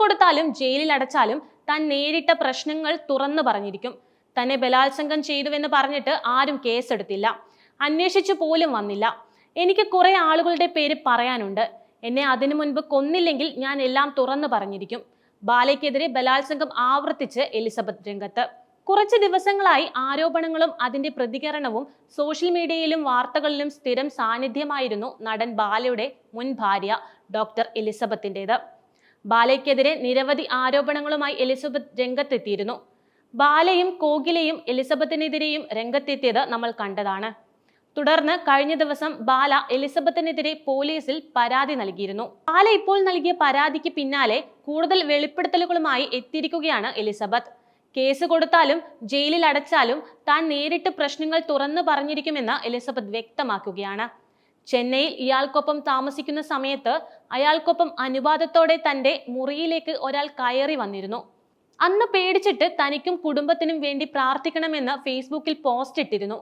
കൊടുത്താലും ജയിലിൽ അടച്ചാലും താൻ നേരിട്ട പ്രശ്നങ്ങൾ തുറന്നു പറഞ്ഞിരിക്കും. തന്നെ ബലാത്സംഗം ചെയ്തുവെന്ന് പറഞ്ഞിട്ട് ആരും കേസെടുത്തില്ല, അന്വേഷിച്ചു പോലും വന്നില്ല. എനിക്ക് കുറെ ആളുകളുടെ പേര് പറയാനുണ്ട്. എന്നെ അതിനു മുൻപ് കൊന്നില്ലെങ്കിൽ ഞാൻ എല്ലാം തുറന്നു പറഞ്ഞിരിക്കും. ബാലയ്ക്കെതിരെ ബലാത്സംഗം ആവർത്തിച്ച് എലിസബത്ത് രംഗത്ത്. കുറച്ച് ദിവസങ്ങളായി ആരോപണങ്ങളും അതിന്റെ പ്രതികരണവും സോഷ്യൽ മീഡിയയിലും വാർത്തകളിലും സ്ഥിരം സാന്നിധ്യമായിരുന്നു നടൻ ബാലയുടെ മുൻ ഭാര്യ ഡോക്ടർ എലിസബത്തിൻ്റെത്. ബാലയ്ക്കെതിരെ നിരവധി ആരോപണങ്ങളുമായി എലിസബത്ത് രംഗത്തെത്തിയിരുന്നു. ബാലയും കോകിലയും എലിസബത്തിനെതിരെയും രംഗത്തെത്തിയത് നമ്മൾ കണ്ടതാണ്. തുടർന്ന് കഴിഞ്ഞ ദിവസം ബാല എലിസബത്തിനെതിരെ പോലീസിൽ പരാതി നൽകിയിരുന്നു. ബാല ഇപ്പോൾ നൽകിയ പരാതിക്ക് പിന്നാലെ കൂടുതൽ വെളിപ്പെടുത്തലുകളുമായി എത്തിയിരിക്കുകയാണ് എലിസബത്ത്. കേസ് കൊടുത്താലും ജയിലിൽ അടച്ചാലും താൻ നേരിട്ട് പ്രശ്നങ്ങൾ തുറന്നു പറഞ്ഞിരിക്കുമെന്ന് എലിസബത്ത് വ്യക്തമാക്കുകയാണ്. ചെന്നൈയിൽ ഇയാൾക്കൊപ്പം താമസിക്കുന്ന സമയത്ത് അയാൾക്കൊപ്പം അനുവാദത്തോടെ തന്റെ മുറിയിലേക്ക് ഒരാൾ കയറി വന്നിരുന്നു. അന്ന് പേടിച്ചിട്ട് തനിക്കും കുടുംബത്തിനും വേണ്ടി പ്രാർത്ഥിക്കണമെന്ന് ഫേസ്ബുക്കിൽ പോസ്റ്റ് ഇട്ടിരുന്നു.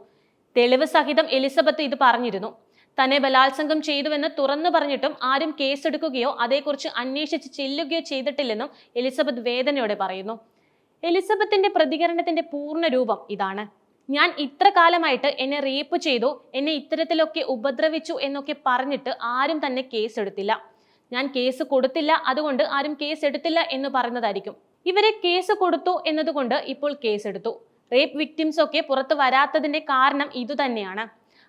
തെളിവ് സഹിതം എലിസബത്ത് ഇത് പറഞ്ഞിരുന്നു. തന്നെ ബലാത്സംഗം ചെയ്തുവെന്ന് തുറന്നു പറഞ്ഞിട്ടും ആരും കേസെടുക്കുകയോ അതേക്കുറിച്ച് അന്വേഷിച്ച് ചെല്ലുകയോ ചെയ്തിട്ടില്ലെന്നും എലിസബത്ത് വേദനയോടെ പറയുന്നു. എലിസബത്തിന്റെ പ്രതികരണത്തിന്റെ പൂർണ്ണ രൂപം ഇതാണ്: ഞാൻ ഇത്ര കാലമായിട്ട് എന്നെ റേപ്പ് ചെയ്തു, എന്നെ ഇത്തരത്തിലൊക്കെ ഉപദ്രവിച്ചു എന്നൊക്കെ പറഞ്ഞിട്ട് ആരും തന്നെ കേസെടുത്തില്ല. ഞാൻ കേസ് കൊടുത്തില്ല, അതുകൊണ്ട് ആരും കേസെടുത്തില്ല എന്ന് പറയുന്നതായിരിക്കും. ഇവരെ കേസ് കൊടുത്തു എന്നതുകൊണ്ട് ഇപ്പോൾ കേസെടുത്തു. റേപ്പ് വിക്ടിംസ് ഒക്കെ പുറത്തു വരാത്തതിന്റെ കാരണം ഇതുതന്നെയാണ്.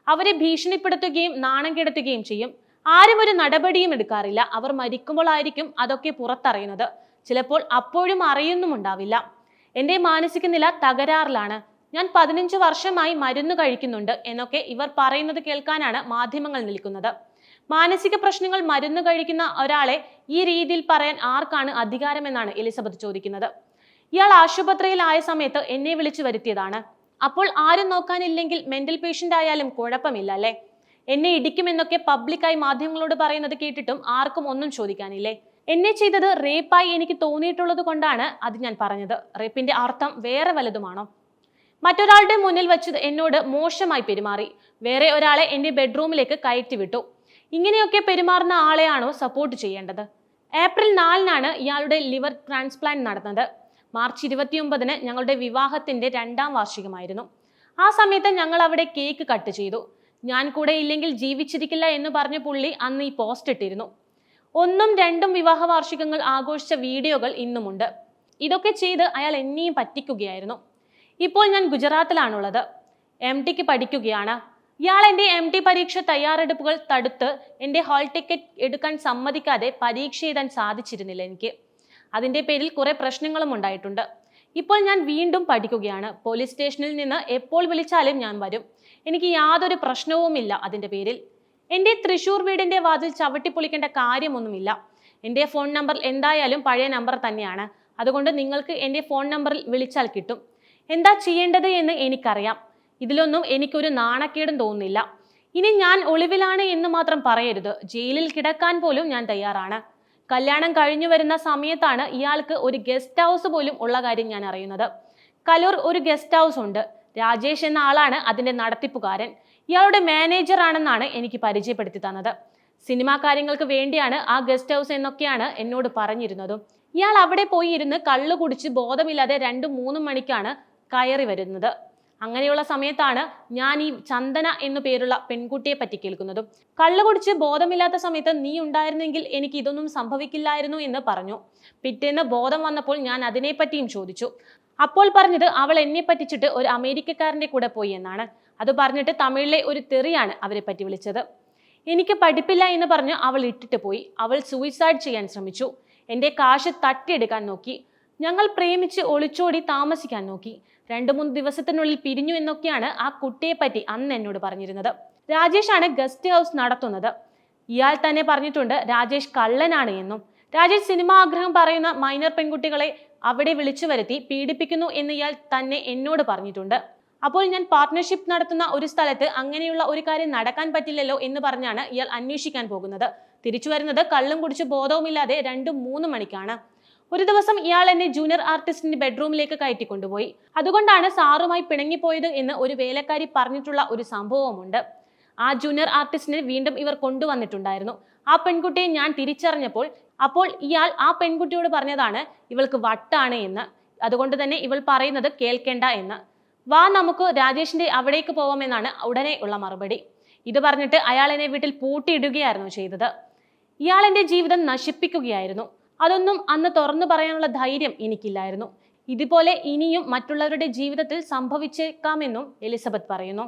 അവരെ ഭീഷണിപ്പെടുത്തുകയും നാണം കെടുത്തുകയും ചെയ്യും. ആരും ഒരു നടപടിയും എടുക്കാറില്ല. അവർ മരിക്കുമ്പോഴായിരിക്കും അതൊക്കെ പുറത്തറിയുന്നത്. ചിലപ്പോൾ അപ്പോഴും അറിയുന്നുമുണ്ടാവില്ല. എന്റെ മാനസിക നില തകരാറിലാണ്, ഞാൻ 15 വർഷമായി മരുന്ന് കഴിക്കുന്നുണ്ട് എന്നൊക്കെ ഇവർ പറയുന്നത് കേൾക്കാനാണ് മാധ്യമങ്ങൾ നിൽക്കുന്നത്. മാനസിക പ്രശ്നങ്ങൾ മരുന്ന് കഴിക്കുന്ന ഒരാളെ ഈ രീതിയിൽ പറയാൻ ആർക്കാണ് അധികാരമെന്നാണ് എലിസബത്ത് ചോദിക്കുന്നത്. ഇയാൾ ആശുപത്രിയിലായ സമയത്ത് എന്നെ വിളിച്ചു വരുത്തിയതാണ്. അപ്പോൾ ആരും നോക്കാനില്ലെങ്കിൽ മെന്റൽ പേഷ്യന്റ് ആയാലും കുഴപ്പമില്ല അല്ലേ? എന്നെ ഇടിക്കുമെന്നൊക്കെ പബ്ലിക്കായി മാധ്യമങ്ങളോട് പറയുന്നത് കേട്ടിട്ടും ആർക്കും ഒന്നും ചോദിക്കാനില്ലേ? എന്നെ ചെയ്തത് റേപ്പായി എനിക്ക് തോന്നിയിട്ടുള്ളത് കൊണ്ടാണ് അത് ഞാൻ പറഞ്ഞത്. റേപ്പിന്റെ അർത്ഥം വേറെ വല്ലതുമാണോ? മറ്റൊരാളുടെ മുന്നിൽ വെച്ച് എന്നോട് മോശമായി പെരുമാറി, വേറെ ഒരാളെ എന്റെ ബെഡ്റൂമിലേക്ക് കയറ്റിവിട്ടു. ഇങ്ങനെയൊക്കെ പെരുമാറുന്ന ആളെയാണോ സപ്പോർട്ട് ചെയ്യേണ്ടത്? ഏപ്രിൽ 4-നാണ് ഇയാളുടെ ലിവർ ട്രാൻസ്പ്ലാന്റ് നടന്നത്. മാർച്ച് 29-ന് ഞങ്ങളുടെ വിവാഹത്തിന്റെ 2ാം വാർഷികമായിരുന്നു. ആ സമയത്ത് ഞങ്ങൾ അവിടെ കേക്ക് കട്ട് ചെയ്തു. ഞാൻ കൂടെ ഇല്ലെങ്കിൽ ജീവിച്ചിരിക്കില്ല എന്ന് പറഞ്ഞ പുള്ളി അന്ന് ഈ പോസ്റ്റ് ഇട്ടിരുന്നു. 1ഉം 2ഉം വിവാഹ വാർഷികങ്ങൾ ആഘോഷിച്ച വീഡിയോകൾ ഇന്നുമുണ്ട്. ഇതൊക്കെ ചെയ്ത് അയാൾ എന്നെയും പറ്റിക്കുകയായിരുന്നു. ഇപ്പോൾ ഞാൻ ഗുജറാത്തിലാണുള്ളത്, MTക്ക് പഠിക്കുകയാണ്. ഇയാൾ എൻ്റെ MT പരീക്ഷ തയ്യാറെടുപ്പുകൾ തടുത്ത് എൻ്റെ ഹാൾ ടിക്കറ്റ് എടുക്കാൻ സമ്മതിക്കാതെ പരീക്ഷ എഴുതാൻ സാധിച്ചിരുന്നില്ല എനിക്ക്. അതിന്റെ പേരിൽ കുറെ പ്രശ്നങ്ങളും ഉണ്ടായിട്ടുണ്ട്. ഇപ്പോൾ ഞാൻ വീണ്ടും പഠിക്കുകയാണ്. പോലീസ് സ്റ്റേഷനിൽ നിന്ന് എപ്പോൾ വിളിച്ചാലും ഞാൻ വരും. എനിക്ക് യാതൊരു പ്രശ്നവുമില്ല അതിന്റെ പേരിൽ. എൻ്റെ തൃശ്ശൂർ വീടിന്റെ വാതിൽ ചവിട്ടിപ്പൊളിക്കേണ്ട കാര്യമൊന്നുമില്ല. എൻ്റെ ഫോൺ നമ്പർ എന്തായാലും പഴയ നമ്പർ തന്നെയാണ്. അതുകൊണ്ട് നിങ്ങൾക്ക് എൻ്റെ ഫോൺ നമ്പറിൽ വിളിച്ചാൽ കിട്ടും. എന്താ ചെയ്യേണ്ടത് എന്ന് എനിക്കറിയാം. ഇതിലൊന്നും എനിക്കൊരു നാണക്കേടും തോന്നുന്നില്ല. ഇനി ഞാൻ ഒളിവിലാണ് എന്ന് മാത്രം പറയരുത്. ജയിലിൽ കിടക്കാൻ പോലും ഞാൻ തയ്യാറാണ്. കല്യാണം കഴിഞ്ഞു വരുന്ന സമയത്താണ് ഇയാൾക്ക് ഒരു ഗസ്റ്റ് ഹൗസ് പോലും ഉള്ള കാര്യം ഞാൻ അറിയുന്നത്. കലൂർ ഒരു ഗസ്റ്റ് ഹൗസ് ഉണ്ട്. രാജേഷ് എന്ന ആളാണ് അതിന്റെ നടത്തിപ്പുകാരൻ. ഇയാളുടെ മാനേജർ ആണെന്നാണ് എനിക്ക് പരിചയപ്പെടുത്തി തന്നത്. സിനിമാ കാര്യങ്ങൾക്ക് വേണ്ടിയാണ് ആ ഗസ്റ്റ് ഹൗസ് എന്നൊക്കെയാണ് എന്നോട് പറഞ്ഞിരുന്നതും. ഇയാൾ അവിടെ പോയി ഇരുന്ന് കള്ളു കുടിച്ച് ബോധമില്ലാതെ 2-3 മണിക്കാണ് കയറി വരുന്നത്. അങ്ങനെയുള്ള സമയത്താണ് ഞാൻ ഈ ചന്ദന എന്നു പേരുള്ള പെൺകുട്ടിയെ പറ്റി കേൾക്കുന്നതും. കള്ളു കുടിച്ച് ബോധമില്ലാത്ത സമയത്ത് നീ ഉണ്ടായിരുന്നെങ്കിൽ എനിക്ക് ഇതൊന്നും സംഭവിക്കില്ലായിരുന്നു എന്ന് പറഞ്ഞു. പിറ്റേന്ന് ബോധം വന്നപ്പോൾ ഞാൻ അതിനെപ്പറ്റിയും ചോദിച്ചു. അപ്പോൾ പറഞ്ഞത് അവൾ എന്നെ പറ്റിച്ചിട്ട് ഒരു അമേരിക്കക്കാരന്റെ കൂടെ പോയി എന്നാണ്. അത് പറഞ്ഞിട്ട് തമിഴിലെ ഒരു തെറിയാണ് അവരെ പറ്റി വിളിച്ചത്. എനിക്ക് പഠിപ്പില്ല എന്ന് പറഞ്ഞ് അവൾ ഇട്ടിട്ട് പോയി. അവൾ സൂയിസൈഡ് ചെയ്യാൻ ശ്രമിച്ചു. എൻ്റെ കാശ് തട്ടിയെടുക്കാൻ നോക്കി. ഞങ്ങൾ പ്രേമിച്ച് ഒളിച്ചോടി താമസിക്കാൻ നോക്കി. 2-3 ദിവസത്തിനുള്ളിൽ പിരിഞ്ഞു എന്നൊക്കെയാണ് ആ കുട്ടിയെ പറ്റി അന്ന് എന്നോട് പറഞ്ഞിരുന്നത്. രാജേഷാണ് ഗസ്റ്റ് ഹൗസ് നടത്തുന്നത്. ഇയാൾ തന്നെ പറഞ്ഞിട്ടുണ്ട് രാജേഷ് കള്ളനാണ് എന്നും. രാജേഷ് സിനിമാ ആഗ്രഹം പറയുന്ന മൈനർ പെൺകുട്ടികളെ അവിടെ വിളിച്ചു വരുത്തി പീഡിപ്പിക്കുന്നു എന്ന് ഇയാൾ തന്നെ എന്നോട് പറഞ്ഞിട്ടുണ്ട്. അപ്പോൾ ഞാൻ പാർട്ട്ണർഷിപ്പ് നടത്തുന്ന ഒരു സ്ഥലത്ത് അങ്ങനെയുള്ള ഒരു കാര്യം നടക്കാൻ പറ്റില്ലല്ലോ എന്ന് പറഞ്ഞാണ് ഇയാൾ അന്വേഷിക്കാൻ പോകുന്നത്. തിരിച്ചു വരുന്നത് കള്ളും കുടിച്ച് ബോധവുമില്ലാതെ 2-3 മണിക്കാണ്. ഒരു ദിവസം ഇയാൾ എന്നെ ജൂനിയർ ആർട്ടിസ്റ്റിന്റെ ബെഡ്റൂമിലേക്ക് കയറ്റിക്കൊണ്ടുപോയി. അതുകൊണ്ടാണ് സാറുമായി പിണങ്ങിപ്പോയത് എന്ന് ഒരു വേലക്കാരി പറഞ്ഞിട്ടുള്ള ഒരു സംഭവമുണ്ട്. ആ ജൂനിയർ ആർട്ടിസ്റ്റിനെ വീണ്ടും ഇവർ കൊണ്ടുവന്നിട്ടുണ്ടായിരുന്നു. ആ പെൺകുട്ടിയെ ഞാൻ തിരിച്ചറിഞ്ഞപ്പോൾ അപ്പോൾ ഇയാൾ ആ പെൺകുട്ടിയോട് പറഞ്ഞതാണ് ഇവൾക്ക് വട്ടാണ് എന്ന്, അതുകൊണ്ട് തന്നെ ഇവൾ പറയുന്നത് കേൾക്കേണ്ട എന്ന്. വാ നമുക്ക് രാജേഷിന്റെ അവിടേക്ക് പോവാമെന്നാണ് ഉടനെ ഉള്ള മറുപടി. ഇത് പറഞ്ഞിട്ട് അയാൾ എന്നെ വീട്ടിൽ പൂട്ടിയിടുകയായിരുന്നു ചെയ്തത്. ഇയാൾ എൻ്റെ ജീവിതം നശിപ്പിക്കുകയായിരുന്നു. അതൊന്നും അന്ന് തുറന്നു പറയാനുള്ള ധൈര്യം എനിക്കില്ലായിരുന്നു. ഇതുപോലെ ഇനിയും മറ്റുള്ളവരുടെ ജീവിതത്തിൽ സംഭവിച്ചേക്കാമെന്നും എലിസബത്ത് പറയുന്നു.